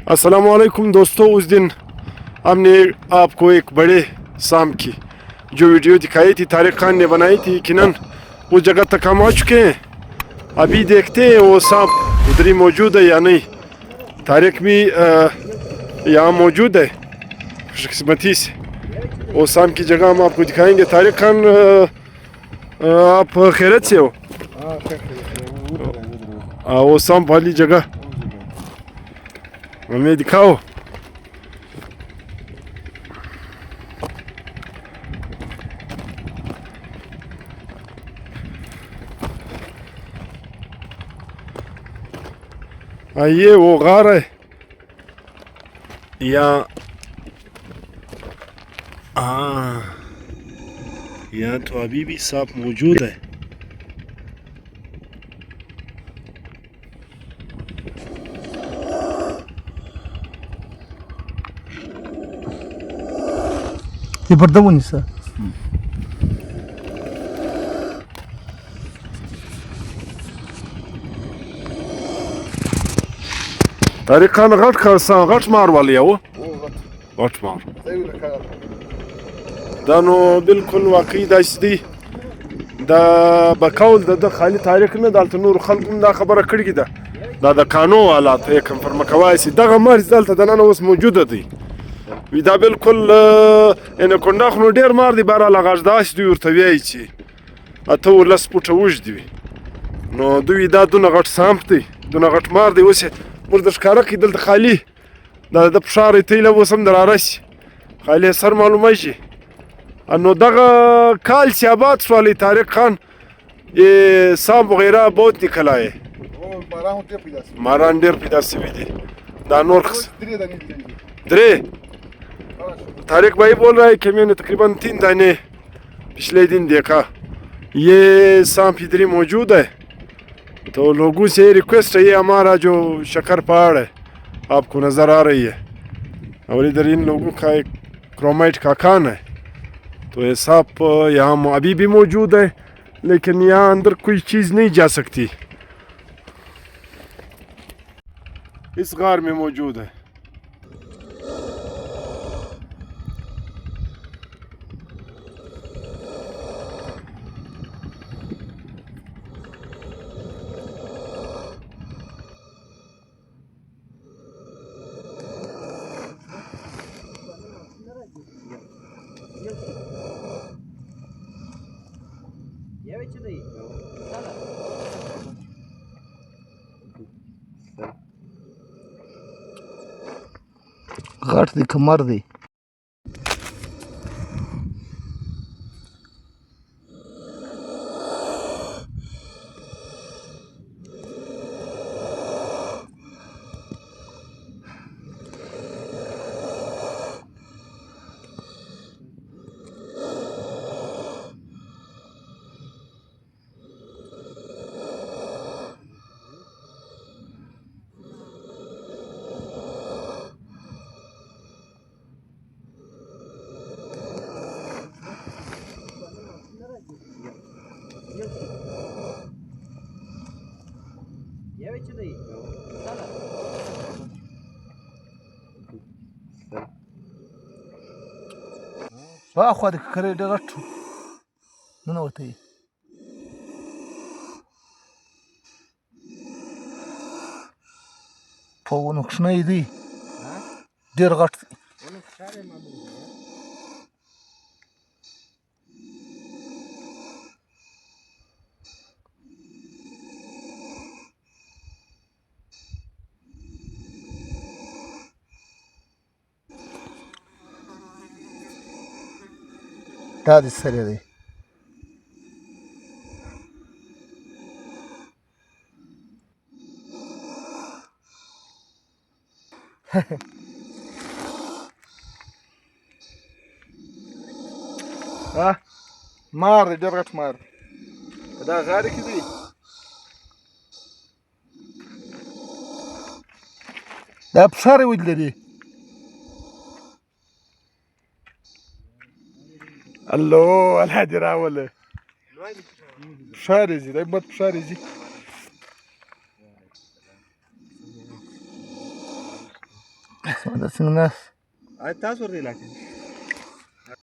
अस्सलाम वालेकुम दोस्तों, उस दिन हमने आपको एक बड़े सांप की जो वीडियो दिखाई थी तारिक खान ने बनाई थी, यकीनन उस जगह तक हम आ चुके हैं। अभी देखते हैं वो सांप उधर ही मौजूद है या नहीं। तारिक भी यहाँ मौजूद है खुशकिस्मती से। वो सांप की जगह हम आपको दिखाएंगे। तारिक खान, आप खैरियत से हो? वो सांप वाली जगह हमें दिखाओ। ये वो गार है यहाँ। यहाँ तो अभी भी सांप मौजूद है। ये पर्दा वो नहीं सर। तारिक खान غټ مار والی हो غټ مار دا نو بالکل واقعي داسې دی. دا بقول د خالي تاریخ نه دلته نور خلکو دا خبره کړې ده. دا د قانون حالات یې کنفرم کوي چې دغه مار دلته د نن اوس موجوده دی. وی دا بالکل ان کونډه خو ډیر مار دی بار لغاش داس دی ورته وی چې اته ولس پټه وژ دی. نو دوی دا دونه غټ سامپ دی، دونه غټ مار دی. اوس ورته ښکاره کړي دلته خالي دا د فشار تیله اوس هم درارسي خالي سر معلومه شي. انو دغه کال سے آباد سوالی तारिक खान ये सांप वगैरह बहुत निकला है। मारान ढेर पैदा से भी थी दानोर द्रे। तारिक भाई बोल रहा है कि मैंने तकरीबन 3 दाने पिछले दिन देखा। ये सांप इधर ही मौजूद है। तो लोगों से रिक्वेस्ट है, ये हमारा जो शक्कर पहाड़ है आपको नज़र आ रही है और इधर इन लोगों का एक क्रोमाइट का खान है। तो ये सांप यहाँ अभी भी मौजूद है, लेकिन यहाँ अंदर कोई चीज़ नहीं जा सकती। इस गार में मौजूद है। غټ دی کمر دی. واخوا د ککرۍ ډېر غټ ننوتی. په ونو کوچنی دی، ډېر غټ دی. دا دې سری دی. مار دی، ډېر غټ مار. په دا غاړه کې دی. دا فشار یې ولې لري. الله الهادي راوله فشار يجي دا يبغى فشار يجي. دا څنګه نه تاسو ورته علاقه